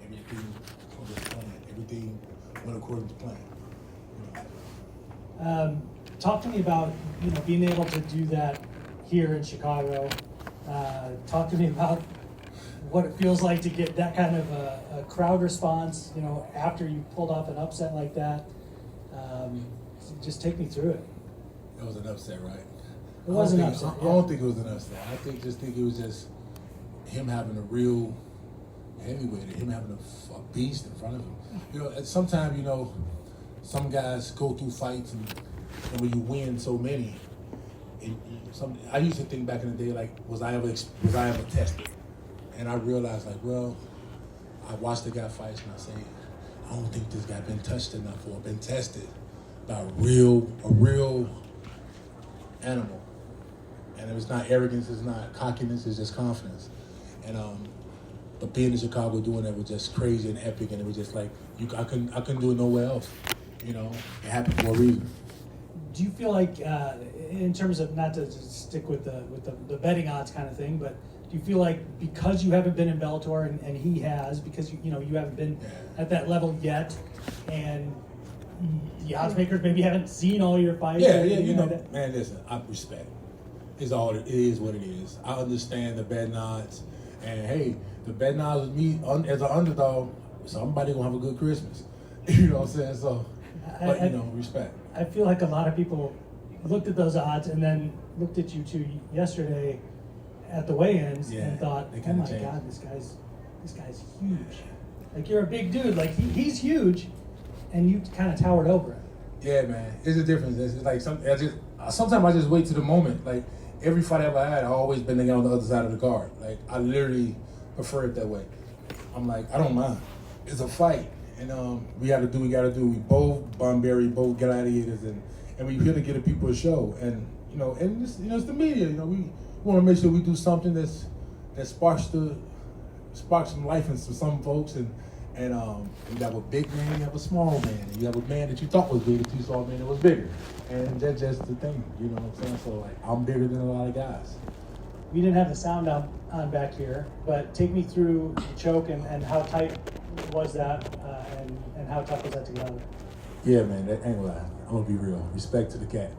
everything was planned. Everything went according to plan. Talk to me about being able to do that here in Chicago. Talk to me about what it feels like to get that kind of a crowd response. After you pulled off an upset like that. Just take me through it. It was an upset, right? It was an upset. I don't think it was an upset. I think it was just him having a real heavyweight, him having a beast in front of him. Sometimes some guys go through fights, and when you win so many, I used to think back in the day, like, was I ever tested? And I realized, like, well, I watched the guy fight, and I say, I don't think this guy been touched enough or been tested by a real animal. And it was not arrogance, it's not cockiness, it's just confidence. And but being in Chicago doing that was just crazy and epic, and it was just like I couldn't do it nowhere else. It happened for a reason. Do you feel like, in terms of, not to stick with the betting odds kind of thing, but do you feel like because you haven't been in Bellator and he has, because you haven't been at that level yet, and the odds makers maybe haven't seen all your fights? Man, listen, I respect. It is what it is. I understand the betting odds, and hey, the betting odds with me as an underdog, somebody gonna have a good Christmas. You know what I'm saying? So, but respect. I feel like a lot of people looked at those odds and then looked at you two yesterday at the weigh-ins and thought, oh my God, this guy's huge. Like, you're a big dude. Like, he's huge, and you kind of towered over him. Yeah, man. It's a difference. It's like sometimes I just wait to the moment. Like, every fight I ever had, I've always been the guy on the other side of the card. Like, I literally prefer it that way. I'm like, I don't mind. It's a fight. And we got to do what we got to do. We both Bunbury, both gladiators, and we're here to get the people a show. And it's the media. We want to make sure we do something that sparks some life into some folks. And you have a big man, you have a small man, and you have a man that you thought was big, and you saw a man that was bigger. And that's just the thing. You know what I'm saying? So, like, I'm bigger than a lot of guys. We didn't have the sound on back here, but take me through the choke and how tight was that, and how tough was that to get out of? Yeah, man, that ain't lie. I'm gonna be real. Respect to the cat.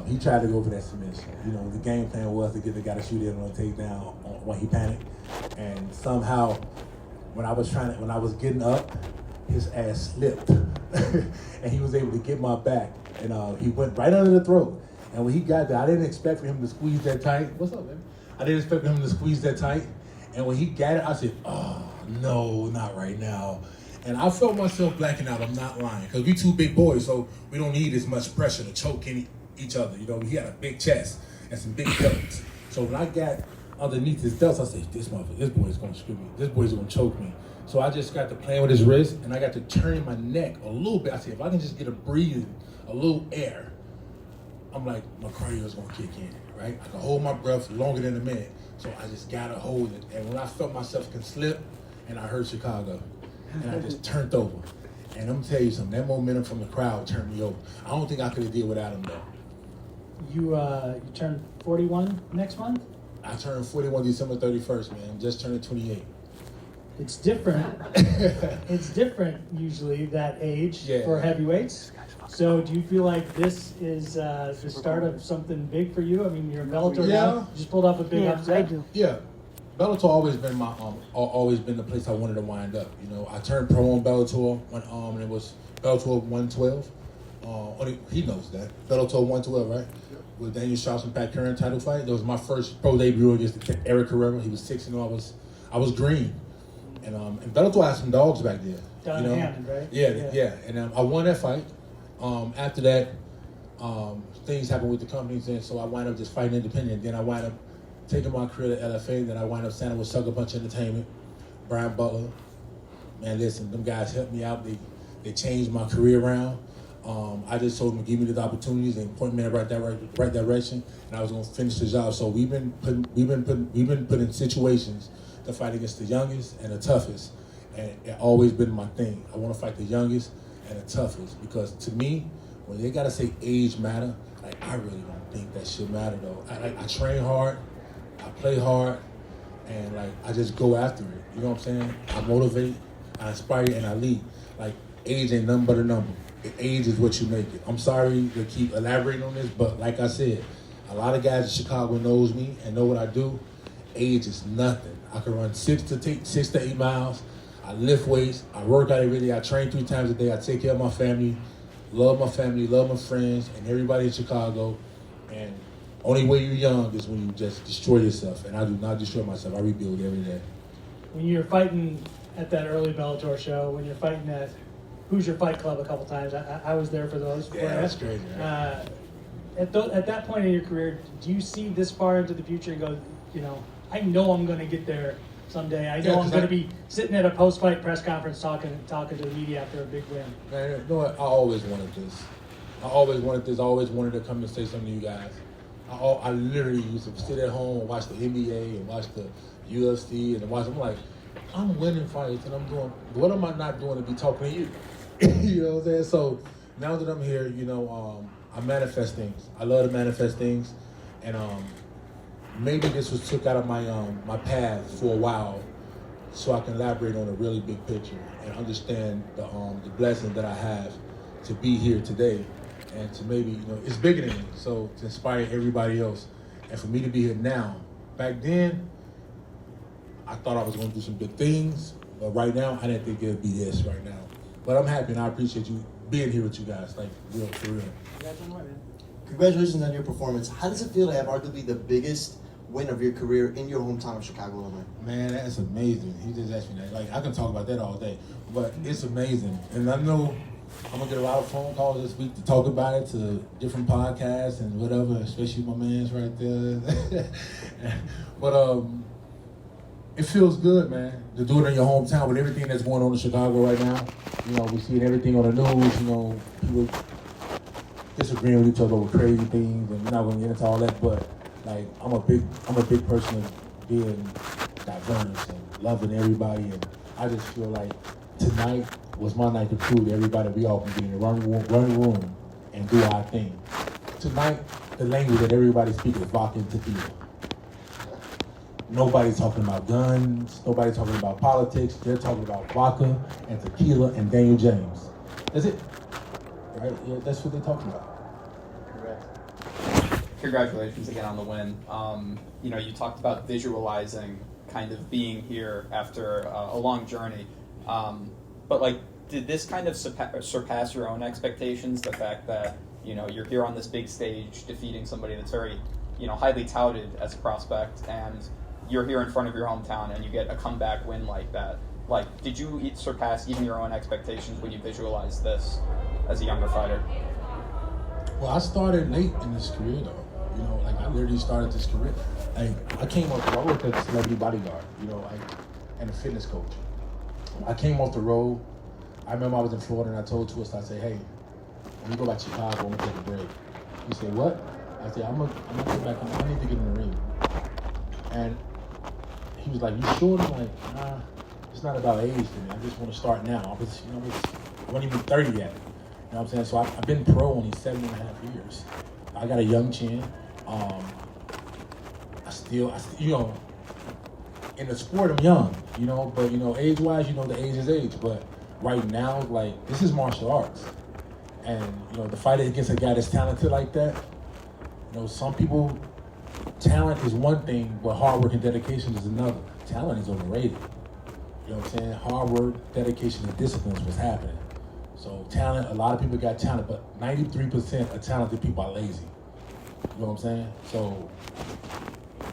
He tried to go for that submission. The game plan was to get the guy to shoot in on a takedown when he panicked, and somehow, when I was getting up, his ass slipped, and he was able to get my back, and he went right under the throat. And when he got there, I didn't expect for him to squeeze that tight. What's up, man? I didn't expect for him to squeeze that tight. And when he got it, I said, oh, no, not right now. And I felt myself blacking out. I'm not lying. Because we two big boys, so we don't need as much pressure to choke each other. He had a big chest and some big belts. So when I got underneath his belts, I said, this boy's going to screw me. This boy's going to choke me. So I just got to playing with his wrist, and I got to turn my neck a little bit. I said, if I can just get a little air, I'm like, my cardio is gonna kick in, right? I can hold my breath longer than a minute, so I just gotta hold it. And when I felt myself can slip, and I heard Chicago, and I just turned over. And I'm gonna tell you something, that momentum from the crowd turned me over. I don't think I could have did without him though. You turn 41 next month? I turned 41 December 31st, man. Just turned 28. It's different. It's different usually, that age for heavyweights. So do you feel like this is the start of something big for you? I mean, you're in Bellator now. You just pulled off a big upset. I do. Yeah. Bellator always been the place I wanted to wind up. I turned pro on Bellator when and it was Bellator 112. He knows that. Bellator 112, right? With Daniel Sharps and Pat Curran title fight. That was my first pro debut against Eric Herrera. He was 6-0. I was green. And Bellator had some dogs back there. Down in Hammond, right? Yeah. And I won that fight. After that, things happened with the companies, and so I wound up just fighting independent. Then I wound up taking my career to LFA. Then I wound up signing with Sucker Punch Entertainment, Brian Butler. Man, listen, them guys helped me out. They changed my career around. I just told them to give me the opportunities and point me in the right direction, and I was going to finish the job. So we've been put in situations to fight against the youngest and the toughest, and it's always been my thing. I want to fight the youngest and the toughest, because to me, when they gotta say age matter, like, I really don't think that shit matter though. I train hard, I play hard, and like, I just go after it. You know what I'm saying? I motivate, I inspire and I lead. Like, age ain't nothing but a number. Age is what you make it. I'm sorry to keep elaborating on this, but like I said, a lot of guys in Chicago knows me and know what I do. Age is nothing. I can run 6 to 8 miles. I lift weights. I work out every day. I train 3 times a day. I take care of my family, love my friends, and everybody in Chicago. And only way you're young is when you just destroy yourself. And I do not destroy myself. I rebuild every day. When you're fighting at that early Bellator show, when you're fighting at Hoosier Fight Club a couple times, I was there for those. Yeah, that's crazy. Right? At that point in your career, do you see this far into the future and go, I know I'm going to get there someday. I know I'm going to be sitting at a post-fight press conference talking to the media after a big win. Man, you know what? I always wanted this. I always wanted to come and say something to you guys. I literally used to sit at home and watch the NBA and watch the UFC and watch. I'm like, I'm winning fights and I'm doing. What am I not doing to be talking to you? You know what I'm saying? So now that I'm here, I manifest things. I love to manifest things, and maybe this was took out of my path for a while, so I can elaborate on a really big picture and understand the blessing that I have to be here today, and to maybe it's bigger than me. So to inspire everybody else, and for me to be here now. Back then, I thought I was going to do some big things, but right now I didn't think it would be this right now. But I'm happy and I appreciate you being here with you guys, like for real. Congratulations on your performance. How does it feel to have arguably the biggest win of your career in your hometown of Chicago, Illinois? Man, that's amazing. He just asked me that. Like, I can talk about that all day, but it's amazing. And I know I'm gonna get a lot of phone calls this week to talk about it to different podcasts and whatever, especially my man's right there. But it feels good, man, to do it in your hometown with everything that's going on in Chicago right now. We see everything on the news. People disagreeing with each other over crazy things, and we're not gonna get into all that. But like, I'm a big person of being diverse and loving everybody, and I just feel like tonight was my night to prove to everybody we all can get in the run room and do our thing. Tonight, the language that everybody speaks is vodka and tequila. Nobody's talking about guns. Nobody's talking about politics. They're talking about vodka and tequila and Daniel James. That's it. Right? Yeah, that's what they're talking about. Congratulations again on the win. You talked about visualizing kind of being here after a long journey. But did this kind of surpass your own expectations? The fact that, you're here on this big stage defeating somebody that's very, highly touted as a prospect, and you're here in front of your hometown and you get a comeback win like that. Did you surpass even your own expectations when you visualized this as a younger fighter? Well, I started late in this career, though. I literally started this career. I came up, I worked at the Celebrity Bodyguard, and a fitness coach. I came off the road. I remember I was in Florida and I told Twist, I said, hey, when we go back to Chicago, I'm gonna take a break. He said, what? I said, I'm gonna go back, I need to get in the ring. And he was like, you sure? I'm like, nah, it's not about age to me. I just want to start now. I wasn't even 30 yet. You know what I'm saying? So I've been pro only 7.5 years. I got a young chin. I still, in the sport I'm young, but age-wise, the age is age. But right now, this is martial arts. And, the fight against a guy that's talented like that, some people, talent is one thing, but hard work and dedication is another. Talent is overrated. You know what I'm saying? Hard work, dedication, and discipline is what's happening. So talent, a lot of people got talent, but 93% of talented people are lazy. You know what I'm saying? So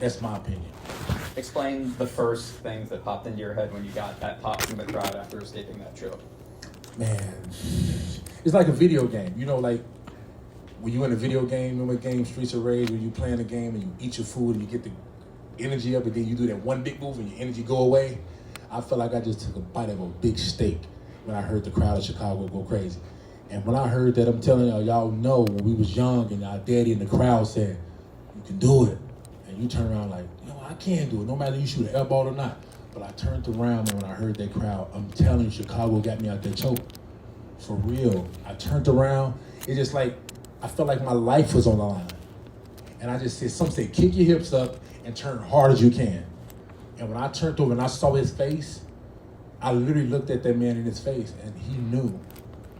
that's my opinion. Explain the first things that popped into your head when you got that pop from the crowd after escaping that choke. Man, it's like a video game. When you in a video game, remember game Streets of Rage, when you playing a game and you eat your food and you get the energy up, and then you do that one big move and your energy go away. I felt like I just took a bite of a big steak when I heard the crowd of Chicago go crazy. And when I heard that, I'm telling y'all know when we was young and our daddy in the crowd said, you can do it. And you turn around like, I can't do it, no matter you shoot an air ball or not. But I turned around when I heard that crowd. I'm telling you, Chicago got me out there choke. For real. I turned around. It's just like, I felt like my life was on the line. And I just said, some say, kick your hips up and turn hard as you can. And when I turned over and I saw his face, I literally looked at that man in his face, and he knew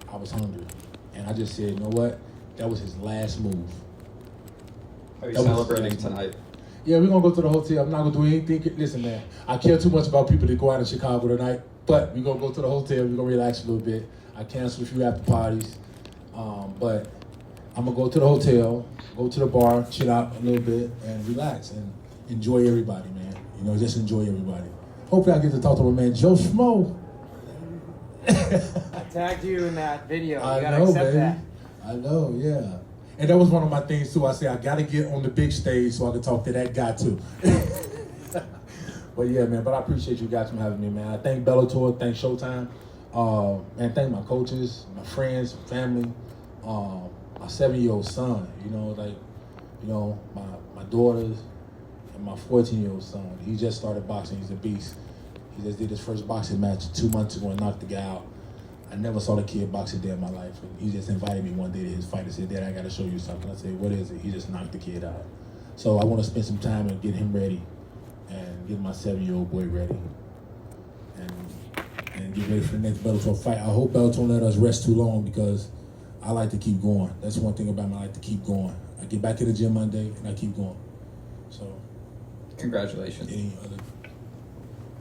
I was hungry. And I just said, you know what? That was his last move. Are you That was celebrating his last move. tonight? Yeah, we're going to go to the hotel. I'm not going to do anything. Listen, man, I care too much about people that go out in Chicago tonight, but we're going to go to the hotel. We're going to relax a little bit. I canceled a few after parties, but I'm going to go to the hotel, go to the bar, chill out a little bit, and relax and enjoy everybody, man. You know, just enjoy everybody. Hopefully I get to talk to my man, Joe Schmo. I tagged you in that video. You I gotta know, accept baby. that. I know, yeah. And that was one of my things too. I say I gotta get on the big stage so I can talk to that guy too. But yeah, man. But I appreciate you guys for having me, man. I thank Bellator, thank Showtime, and thank my coaches, my friends, family, my 7-year-old son. You know, like, you know, my daughters and my 14-year-old son. He just started boxing. He's a beast. He just did his first boxing match 2 months ago and knocked the guy out. I never saw the kid box a day in my life. And he just invited me one day to his fight and said, Dad, I got to show you something. I said, what is it? He just knocked the kid out. So I want to spend some time and get him ready and get my 7-year-old boy ready and get ready for the next Bellator fight. I hope Bellator don't let us rest too long because I like to keep going. That's one thing about me. I like to keep going. I get back to the gym Monday and I keep going. So, Congratulations. any other?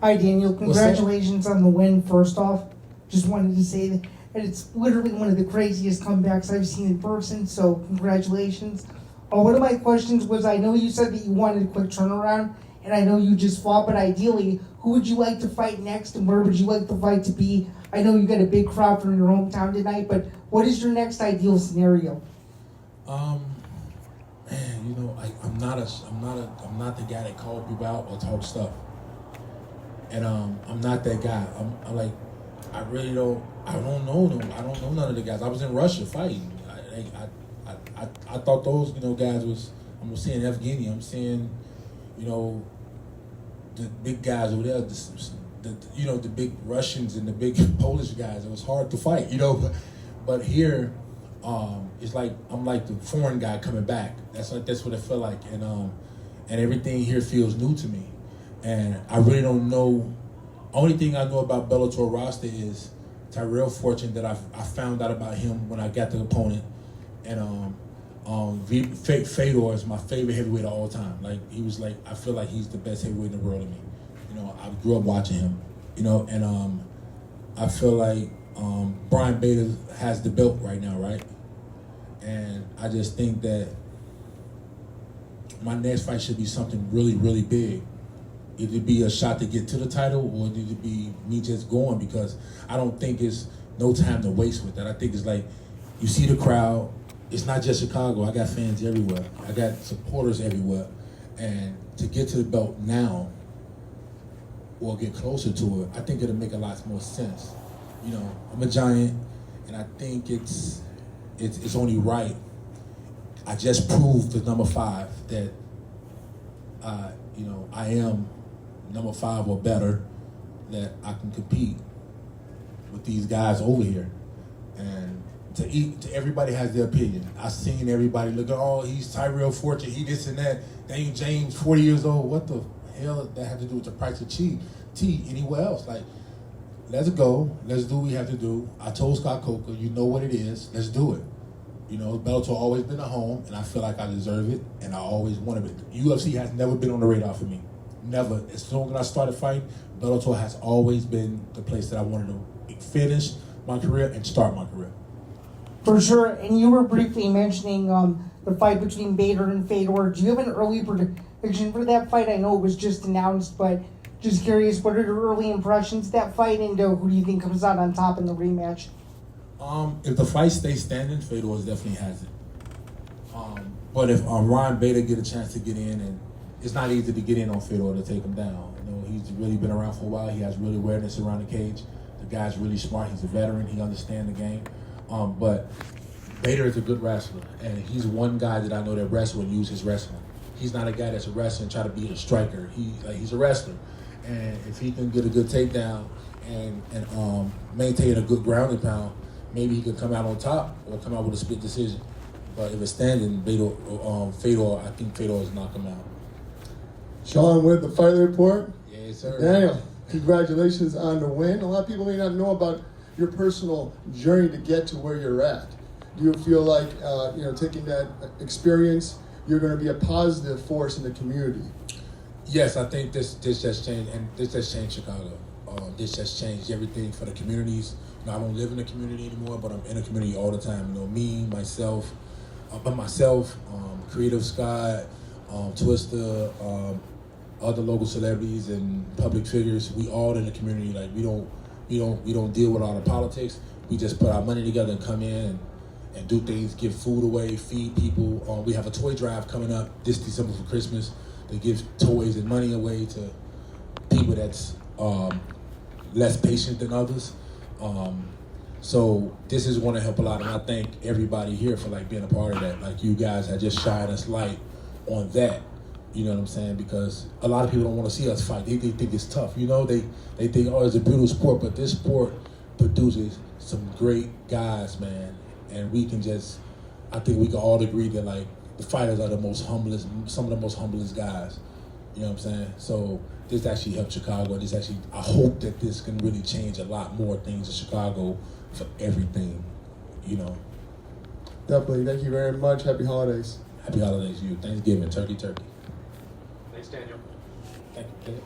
Hi, Daniel. What's that? Congratulations on the win, first off. Just wanted to say that it's literally one of the craziest comebacks I've seen in person, so congratulations. One of my questions was, I know you said that you wanted a quick turnaround, and I know you just fought, but ideally, who would you like to fight next, and where would you like the fight to be? I know you got a big crowd from your hometown tonight, but what is your next ideal scenario? Man, you know, I'm not the guy that call people out or talk stuff. And I'm not that guy. I'm like, I don't know them. I don't know none of the guys. I was in Russia fighting. I thought those, you know, guys was, I'm seeing Evgeny, I'm seeing, you know, the big guys over there, you know, the big Russians and the big Polish guys. It was hard to fight, you know, but here, it's like I'm like the foreign guy coming back. That's what it felt like, and everything here feels new to me, and I really don't know. Only thing I know about Bellator roster is Tyrell Fortune that I found out about him when I got the opponent, and Fedor is my favorite heavyweight of all time. Like he was like, I feel like he's the best heavyweight in the world to me. You know, I grew up watching him. You know, and I feel like Brian Bader has the belt right now, right? And I just think that my next fight should be something really, really big. Either be a shot to get to the title or it need to be me just going, because I don't think it's no time to waste with that. I think it's like, you see the crowd, it's not just Chicago, I got fans everywhere. I got supporters everywhere. And to get to the belt now or get closer to it, I think it'll make a lot more sense. You know, I'm a giant and I think it's only right. I just proved to number 5 that you know, I am number 5 or better, that I can compete with these guys over here. And to everybody has their opinion. I seen everybody look at, oh, he's Tyrell Fortune, he this and that. Daniel James, 40 years old. What the hell that have to do with the price of tea anywhere else? Like, let's go. Let's do what we have to do. I told Scott Coker, you know what it is. Let's do it. You know, Bellator always been a home, and I feel like I deserve it, and I always wanted it. UFC has never been on the radar for me. Never. As soon as I started fighting, Bellator has always been the place that I wanted to finish my career and start my career. For sure, and you were briefly mentioning the fight between Bader and Fedor. Do you have an early prediction for that fight? I know it was just announced, but just curious, what are your early impressions of that fight, and who do you think comes out on top in the rematch? If the fight stays standing, Fedor definitely has it. But if Ryan Bader get a chance to get in, and it's not easy to get in on Fedor to take him down. You know, he's really been around for a while. He has really awareness around the cage. The guy's really smart. He's a veteran. He understands the game. But Bader is a good wrestler, and he's one guy that I know that wrestle and use his wrestling. He's not a guy that's a wrestler and try to be a striker. He's a wrestler, and if he can get a good takedown and maintain a good grounding pound, maybe he could come out on top or come out with a split decision. But if it's standing, Fedor, I think Fedor is knock him out. Sean with the fight report. Yes, sir. Daniel, congratulations on the win. A lot of people may not know about your personal journey to get to where you're at. Do you feel like, taking that experience, you're going to be a positive force in the community? Yes, I think this just changed, and this just changed Chicago. This just changed everything for the communities. I don't live in the community anymore, but I'm in the community all the time. Me, myself, Creative Scott, Twister, other local celebrities and public figures. We all in the community. Like we don't deal with all the politics. We just put our money together and come in and do things, give food away, feed people. We have a toy drive coming up this December for Christmas. They give toys and money away to people that's less patient than others. So this is going to help a lot, and I thank everybody here for being a part of that. Like you guys have just shined us light on that. You know what I'm saying? Because a lot of people don't want to see us fight. They think it's tough. They think, oh, it's a brutal sport, but this sport produces some great guys, man. And I think we can all agree that the fighters are some of the most humblest guys. You know what I'm saying? So this actually helped Chicago. I hope that this can really change a lot more things in Chicago for everything, Definitely. Thank you very much. Happy holidays. Happy holidays to you. Thanksgiving. Turkey. Thanks, Daniel. Thank you.